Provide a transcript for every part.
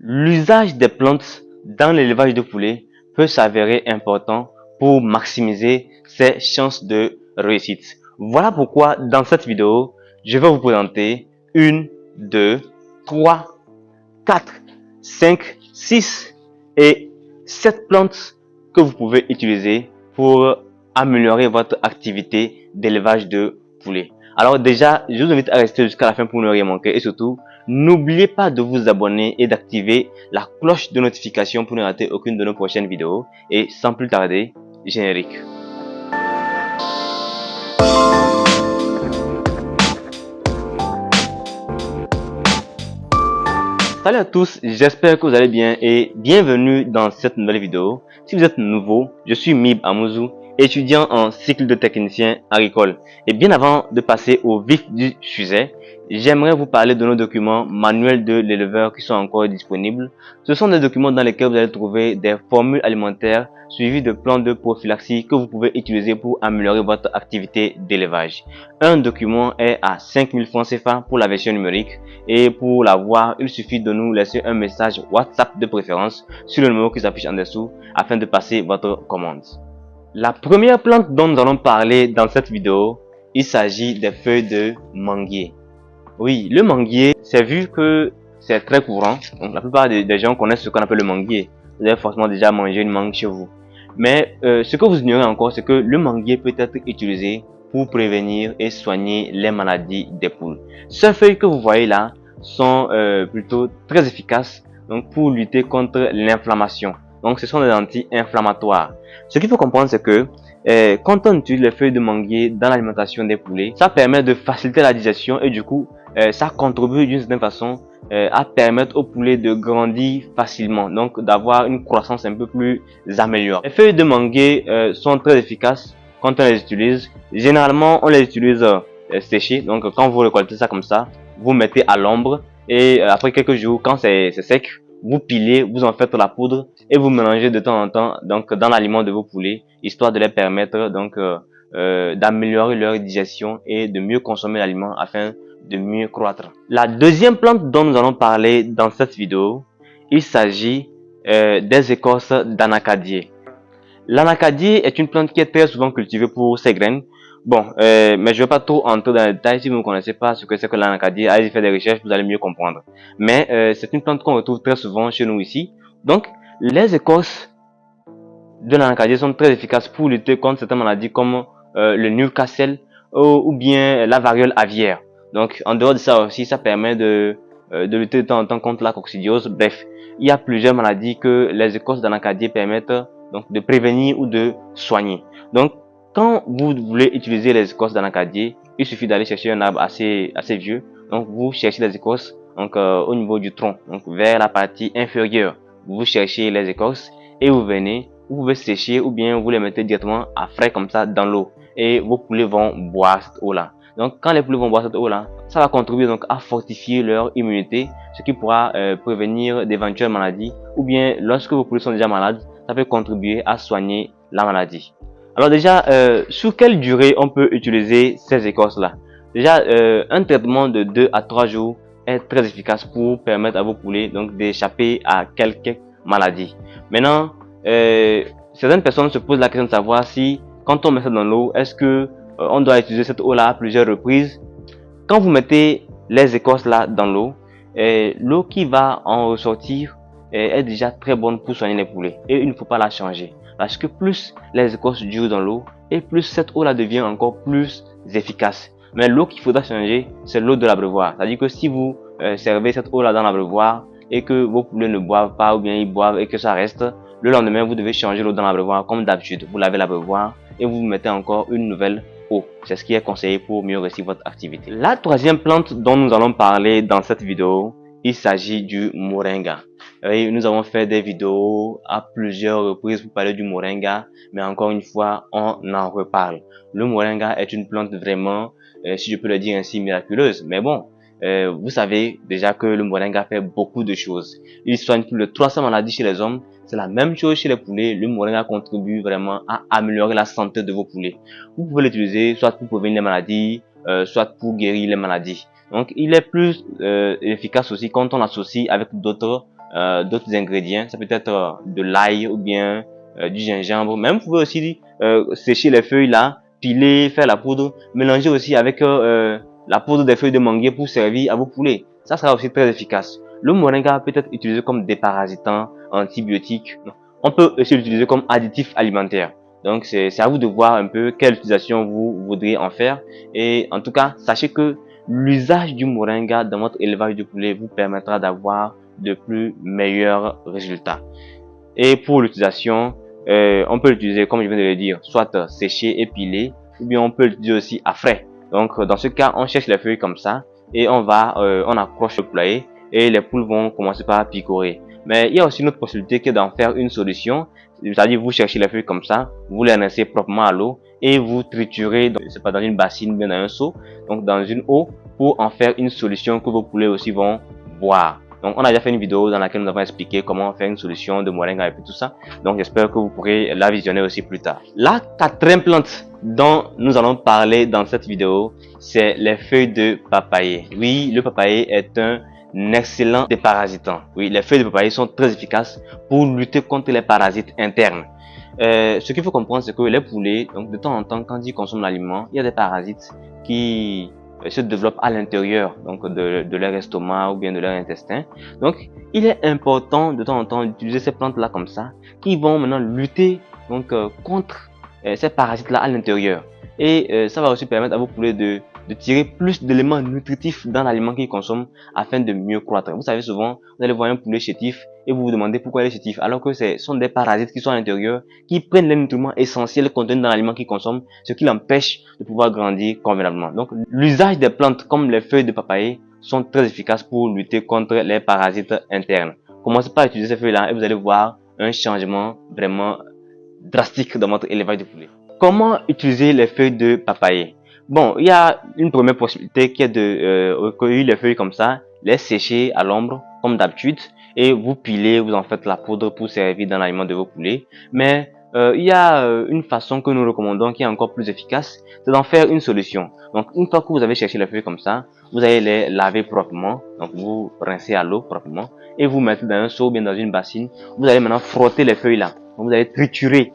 L'usage des plantes dans l'élevage de poulets peut s'avérer important pour maximiser ses chances de réussite. Voilà pourquoi dans cette vidéo, je vais vous présenter 1, 2, 3, 4, 5, 6 et 7 plantes que vous pouvez utiliser pour améliorer votre activité d'élevage de poulets. Alors déjà, je vous invite à rester jusqu'à la fin pour ne rien manquer et surtout, n'oubliez pas de vous abonner et d'activer la cloche de notification pour ne rater aucune de nos prochaines vidéos. Et sans plus tarder, générique. Salut à tous, j'espère que vous allez bien et bienvenue dans cette nouvelle vidéo. Si vous êtes nouveau, je suis Mib Amouzou, étudiant en cycle de technicien agricole. Et bien avant de passer au vif du sujet, j'aimerais vous parler de nos documents manuels de l'éleveur qui sont encore disponibles. Ce sont des documents dans lesquels vous allez trouver des formules alimentaires suivies de plans de prophylaxie que vous pouvez utiliser pour améliorer votre activité d'élevage. Un document est à 5000 francs CFA pour la version numérique et pour l'avoir, il suffit de nous laisser un message WhatsApp de préférence sur le numéro qui s'affiche en dessous afin de passer votre commande. La première plante dont nous allons parler dans cette vidéo, il s'agit des feuilles de manguier. Oui, le manguier, c'est vu que c'est très courant. Donc, la plupart des gens connaissent ce qu'on appelle le manguier. Vous avez forcément déjà mangé une mangue chez vous. Mais ce que vous ignorez encore, c'est que le manguier peut être utilisé pour prévenir et soigner les maladies des poules. Ces feuilles que vous voyez là sont plutôt très efficaces donc, pour lutter contre l'inflammation. Donc ce sont des anti-inflammatoires. Ce qu'il faut comprendre, c'est que quand on utilise les feuilles de manguier dans l'alimentation des poulets, ça permet de faciliter la digestion et du coup, ça contribue d'une certaine façon à permettre aux poulets de grandir facilement, donc d'avoir une croissance un peu plus améliorée. Les feuilles de manguier sont très efficaces quand on les utilise. Généralement, on les utilise séchées, donc quand vous récoltez ça comme ça, vous mettez à l'ombre et après quelques jours, quand c'est sec, vous pilez, vous en faites la poudre et vous mélangez de temps en temps donc dans l'aliment de vos poulets, histoire de les permettre donc d'améliorer leur digestion et de mieux consommer l'aliment afin de mieux croître. La deuxième plante dont nous allons parler dans cette vidéo, il s'agit des écorces d'anacadier. L'anacadier est une plante qui est très souvent cultivée pour ses graines. Bon, mais je ne vais pas trop entrer dans les détails. Si vous ne connaissez pas ce que c'est que l'anacadier, allez faire des recherches, vous allez mieux comprendre. Mais c'est une plante qu'on retrouve très souvent chez nous ici. Donc, les écorces de l'anacadier sont très efficaces pour lutter contre certaines maladies comme le Newcastle ou bien la variole aviaire. Donc, en dehors de ça aussi, ça permet de lutter de temps en temps contre la coccidiose. Bref, il y a plusieurs maladies que les écorces d'anacadier permettent donc de prévenir ou de soigner. Donc, quand vous voulez utiliser les écorces d'anacadier, il suffit d'aller chercher un arbre assez vieux. Donc, vous cherchez les écorces donc, au niveau du tronc, donc vers la partie inférieure. Vous cherchez les écorces et vous venez, vous pouvez sécher ou bien vous les mettez directement à frais comme ça dans l'eau. Et vos poulets vont boire cette eau-là. Donc, quand les poulets vont boire cette eau-là, ça va contribuer donc à fortifier leur immunité, ce qui pourra prévenir d'éventuelles maladies. Ou bien, lorsque vos poulets sont déjà malades, ça peut contribuer à soigner la maladie. Alors déjà, sur quelle durée on peut utiliser ces écorces-là? Déjà, un traitement de 2 à 3 jours est très efficace pour permettre à vos poulets donc d'échapper à quelques maladies. Maintenant, certaines personnes se posent la question de savoir si, quand on met ça dans l'eau, est-ce que on doit utiliser cette eau-là à plusieurs reprises? Quand vous mettez les écorces-là dans l'eau, l'eau qui va en ressortir est déjà très bonne pour soigner les poulets et il ne faut pas la changer parce que plus les écorces durent dans l'eau et plus cette eau là devient encore plus efficace. Mais l'eau qu'il faudra changer, c'est l'eau de l'abreuvoir. C'est à dire que si vous servez cette eau là dans l'abreuvoir et que vos poulets ne boivent pas ou bien ils boivent et que ça reste, le lendemain vous devez changer l'eau dans l'abreuvoir comme d'habitude. Vous lavez l'abreuvoir et vous mettez encore une nouvelle eau. C'est ce qui est conseillé pour mieux réussir votre activité. La troisième plante dont nous allons parler dans cette vidéo, il s'agit du moringa. Et nous avons fait des vidéos à plusieurs reprises pour parler du moringa, mais encore une fois, on en reparle. Le moringa est une plante vraiment, si je peux le dire ainsi, miraculeuse. Mais bon, vous savez déjà que le moringa fait beaucoup de choses. Il soigne plus de 300 maladies chez les hommes. C'est la même chose chez les poulets. Le moringa contribue vraiment à améliorer la santé de vos poulets. Vous pouvez l'utiliser soit pour prévenir les maladies, soit pour guérir les maladies. Donc, il est plus efficace aussi quand on l'associe avec d'autres d'autres ingrédients. Ça peut être de l'ail ou bien du gingembre. Même vous pouvez aussi sécher les feuilles là, piler, faire la poudre, mélanger aussi avec la poudre des feuilles de manguier pour servir à vos poulets. Ça sera aussi très efficace. Le moringa peut être utilisé comme déparasitant, antibiotique. On peut aussi l'utiliser comme additif alimentaire. Donc c'est à vous de voir un peu quelle utilisation vous voudriez en faire. Et en tout cas, sachez que l'usage du moringa dans votre élevage de poulet vous permettra d'avoir de plus meilleurs résultats. Et pour l'utilisation, on peut l'utiliser, comme je viens de le dire, soit séché et pilé, ou bien on peut l'utiliser aussi à frais. Donc dans ce cas, on cherche les feuilles comme ça et on accroche le poulailler et les poules vont commencer par picorer. Mais il y a aussi une autre possibilité qui est d'en faire une solution. C'est-à-dire vous cherchez les feuilles comme ça, vous les rincez proprement à l'eau et vous triturez, c'est pas dans une bassine, bien dans un seau, donc dans une eau pour en faire une solution que vos poulets aussi vont boire. Donc on a déjà fait une vidéo dans laquelle nous avons expliqué comment faire une solution de moringa et puis tout ça. Donc j'espère que vous pourrez la visionner aussi plus tard. La quatrième plante dont nous allons parler dans cette vidéo, c'est les feuilles de papayer. Oui, le papayer est un excellent déparasitant. Oui, les feuilles de papayer sont très efficaces pour lutter contre les parasites internes. Ce qu'il faut comprendre, c'est que les poulets, donc de temps en temps, quand ils consomment l'aliment, il y a des parasites qui se développent à l'intérieur donc de leur estomac ou bien de leur intestin. Donc, il est important de temps en temps d'utiliser ces plantes-là comme ça, qui vont maintenant lutter donc contre ces parasites-là à l'intérieur. Et ça va aussi permettre à vos poulets de tirer plus d'éléments nutritifs dans l'aliment qu'ils consomment afin de mieux croître. Vous savez, souvent, vous allez voir un poulet chétif et vous vous demandez pourquoi il est chétif, alors que ce sont des parasites qui sont à l'intérieur, qui prennent les nutriments essentiels contenus dans l'aliment qu'ils consomment, ce qui l'empêche de pouvoir grandir convenablement. Donc, l'usage des plantes comme les feuilles de papayer sont très efficaces pour lutter contre les parasites internes. Commencez par utiliser ces feuilles-là et vous allez voir un changement vraiment drastique dans votre élevage de poulet. Comment utiliser les feuilles de papayer? Bon, il y a une première possibilité qui est de recueillir les feuilles comme ça, les sécher à l'ombre comme d'habitude et vous pilez, vous en faites la poudre pour servir dans l'aliment de vos poulets. Mais il y a une façon que nous recommandons qui est encore plus efficace, c'est d'en faire une solution. Donc une fois que vous avez cherché les feuilles comme ça, vous allez les laver proprement, donc vous rincez à l'eau proprement et vous mettez dans un seau ou bien dans une bassine. Vous allez maintenant frotter les feuilles là, donc vous allez triturer,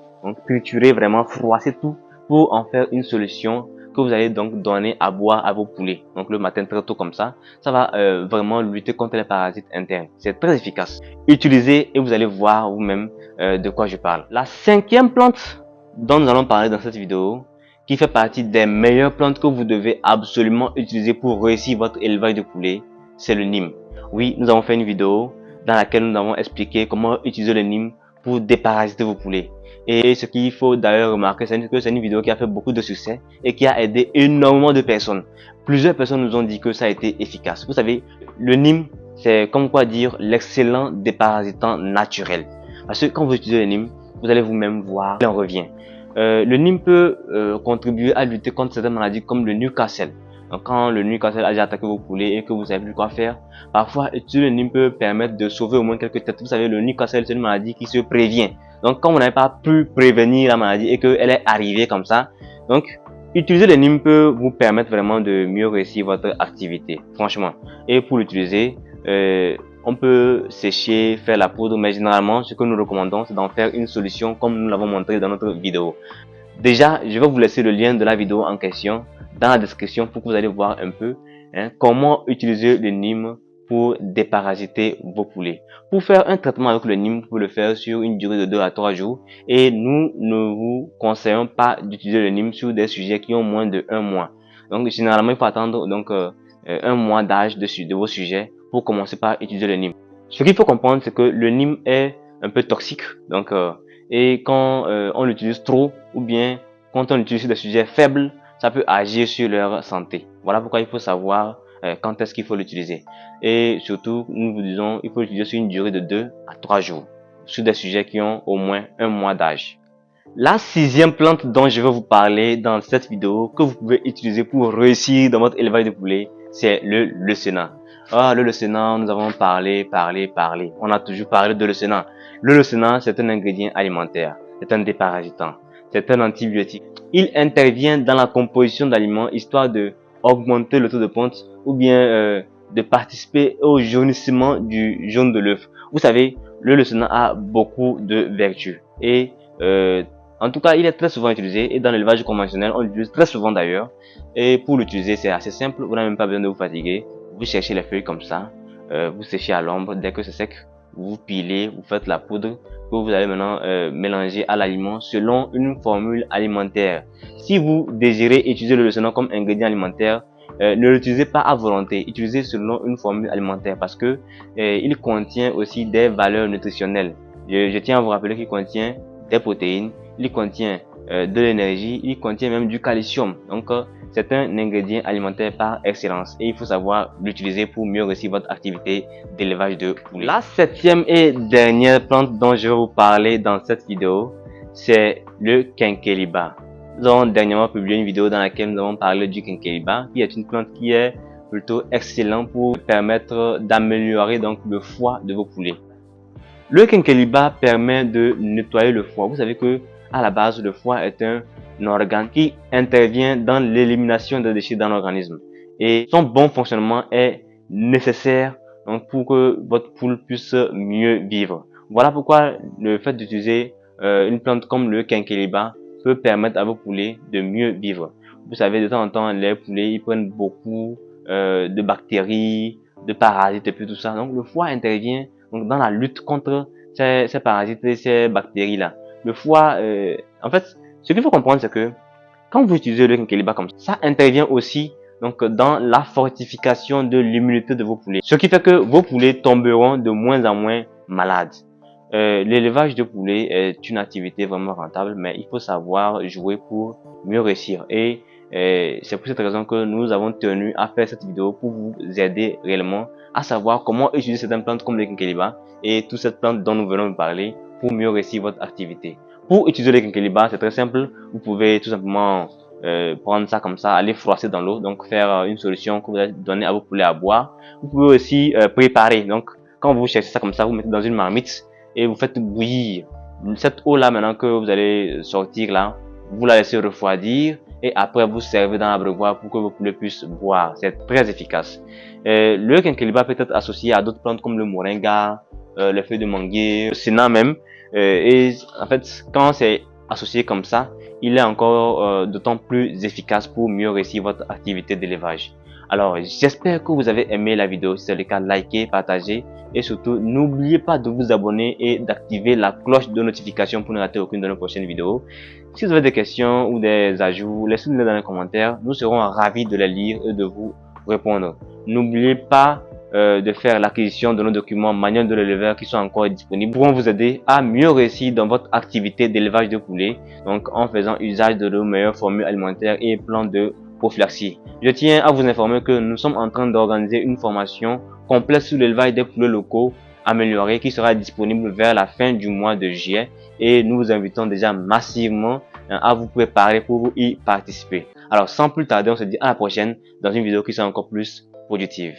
vraiment, froisser tout pour en faire une solution que vous allez donc donner à boire à vos poulets. Donc le matin très tôt comme ça, ça va vraiment lutter contre les parasites internes. C'est très efficace. Utilisez et vous allez voir vous-même de quoi je parle. La cinquième plante dont nous allons parler dans cette vidéo, qui fait partie des meilleures plantes que vous devez absolument utiliser pour réussir votre élevage de poulets, c'est le Nîmes. Oui, nous avons fait une vidéo dans laquelle nous avons expliqué comment utiliser le Nîmes pour déparasiter vos poulets. Et ce qu'il faut d'ailleurs remarquer, c'est que c'est une vidéo qui a fait beaucoup de succès et qui a aidé énormément de personnes. Plusieurs personnes nous ont dit que ça a été efficace. Vous savez, le Nîmes, c'est comme quoi dire l'excellent déparasitant naturel. Parce que quand vous utilisez le Nîmes, vous allez vous-même voir, il en revient. Le Nîmes peut contribuer à lutter contre certaines maladies comme le Newcastle. Donc quand le Newcastle a déjà attaqué vos poulets et que vous savez plus quoi faire, parfois utiliser le Nîmes peut permettre de sauver au moins quelques têtes. Vous savez, le Newcastle, c'est une maladie qui se prévient. Donc quand vous n'avez pas pu prévenir la maladie et qu'elle est arrivée comme ça, donc utiliser le Nîmes peut vous permettre vraiment de mieux réussir votre activité, franchement. Et pour l'utiliser, on peut sécher, faire la poudre, mais généralement, ce que nous recommandons, c'est d'en faire une solution comme nous l'avons montré dans notre vidéo. Déjà, je vais vous laisser le lien de la vidéo en question dans la description pour que vous allez voir un peu comment utiliser le Nîmes pour déparasiter vos poulets. Pour faire un traitement avec le Nîmes, vous pouvez le faire sur une durée de 2 à 3 jours et nous ne vous conseillons pas d'utiliser le Nîmes sur des sujets qui ont moins de 1 mois. Donc généralement, il faut attendre donc 1 mois d'âge de vos sujets pour commencer par utiliser le Nîmes. Ce qu'il faut comprendre, c'est que le Nîmes est un peu toxique, donc et quand on l'utilise trop ou bien quand on l'utilise sur des sujets faibles, ça peut agir sur leur santé. Voilà pourquoi il faut savoir quand est-ce qu'il faut l'utiliser. Et surtout, nous vous disons, il faut l'utiliser sur une durée de 2 à 3 jours, sur des sujets qui ont au moins 1 mois d'âge. La sixième plante dont je vais vous parler dans cette vidéo, que vous pouvez utiliser pour réussir dans votre élevage de poulets, c'est le leucénin. Le leucénin, nous avons parlé. On a toujours parlé de leucénin. Le leucénin, c'est un ingrédient alimentaire, c'est un déparasitant, c'est un antibiotique. Il intervient dans la composition d'aliments histoire de augmenter le taux de ponte ou bien de participer au jaunissement du jaune de l'œuf. Vous savez, le leucénin a beaucoup de vertus et en tout cas, il est très souvent utilisé et dans l'élevage conventionnel, on l'utilise très souvent d'ailleurs. Et pour l'utiliser, c'est assez simple, vous n'avez même pas besoin de vous fatiguer. Vous cherchez les feuilles comme ça, vous séchez à l'ombre, dès que c'est sec, vous pilez, vous faites la poudre que vous allez maintenant mélanger à l'aliment selon une formule alimentaire. Si vous désirez utiliser le leucénin comme ingrédient alimentaire, ne l'utilisez pas à volonté, utilisez selon une formule alimentaire parce que il contient aussi des valeurs nutritionnelles. Je tiens à vous rappeler qu'il contient des protéines, il contient de l'énergie, il contient même du calcium. Donc c'est un ingrédient alimentaire par excellence et il faut savoir l'utiliser pour mieux réussir votre activité d'élevage de poulet. La septième et dernière plante dont je vais vous parler dans cette vidéo, c'est le quinqueliba. Nous avons dernièrement publié une vidéo dans laquelle nous avons parlé du quinqueliba, qui est une plante qui est plutôt excellente pour permettre d'améliorer donc le foie de vos poulets. Le quinqueliba permet de nettoyer le foie. Vous savez que à la base, le foie est un organe qui intervient dans l'élimination des déchets dans l'organisme. Et son bon fonctionnement est nécessaire donc, pour que votre poule puisse mieux vivre. Voilà pourquoi le fait d'utiliser une plante comme le quinqueliba peut permettre à vos poulets de mieux vivre. Vous savez, de temps en temps, les poulets ils prennent beaucoup de bactéries, de parasites et puis tout ça. Donc, le foie intervient donc, dans la lutte contre ces parasites et ces bactéries-là. Le foie, en fait, ce qu'il faut comprendre, c'est que quand vous utilisez le quinqueliba comme ça intervient aussi donc dans la fortification de l'immunité de vos poulets. Ce qui fait que vos poulets tomberont de moins en moins malades. L'élevage de poulets est une activité vraiment rentable, mais il faut savoir jouer pour mieux réussir. Et c'est pour cette raison que nous avons tenu à faire cette vidéo pour vous aider réellement à savoir comment utiliser certaines plantes comme le quinqueliba et toute cette plante dont nous venons de parler pour mieux réussir votre activité. Pour utiliser le quinqueliba, c'est très simple. Vous pouvez tout simplement prendre ça comme ça, aller froisser dans l'eau, donc faire une solution que vous allez donner à vos poulets à boire. Vous pouvez aussi préparer. Donc, quand vous cherchez ça comme ça, vous mettez dans une marmite et vous faites bouillir. Cette eau-là, maintenant que vous allez sortir là, vous la laissez refroidir et après vous servez dans l'abreuvoir pour que vos poulets puissent boire. C'est très efficace. Le quinqueliba peut être associé à d'autres plantes comme le moringa, les feuilles de manguier, le sénat même. Et en fait, quand c'est associé comme ça, il est encore d'autant plus efficace pour mieux réussir votre activité d'élevage. Alors, j'espère que vous avez aimé la vidéo. Si c'est le cas, likez, partagez et surtout, n'oubliez pas de vous abonner et d'activer la cloche de notification pour ne rater aucune de nos prochaines vidéos. Si vous avez des questions ou des ajouts, laissez-nous dans les commentaires. Nous serons ravis de les lire et de vous répondre. N'oubliez pas de faire l'acquisition de nos documents manuels de l'éleveur qui sont encore disponibles pour vous aider à mieux réussir dans votre activité d'élevage de poulets, donc en faisant usage de nos meilleures formules alimentaires et plans de prophylaxie. Je tiens à vous informer que nous sommes en train d'organiser une formation complète sur l'élevage des poulets locaux améliorés qui sera disponible vers la fin du mois de juillet et nous vous invitons déjà massivement à vous préparer pour y participer. Alors sans plus tarder, on se dit à la prochaine dans une vidéo qui sera encore plus productive.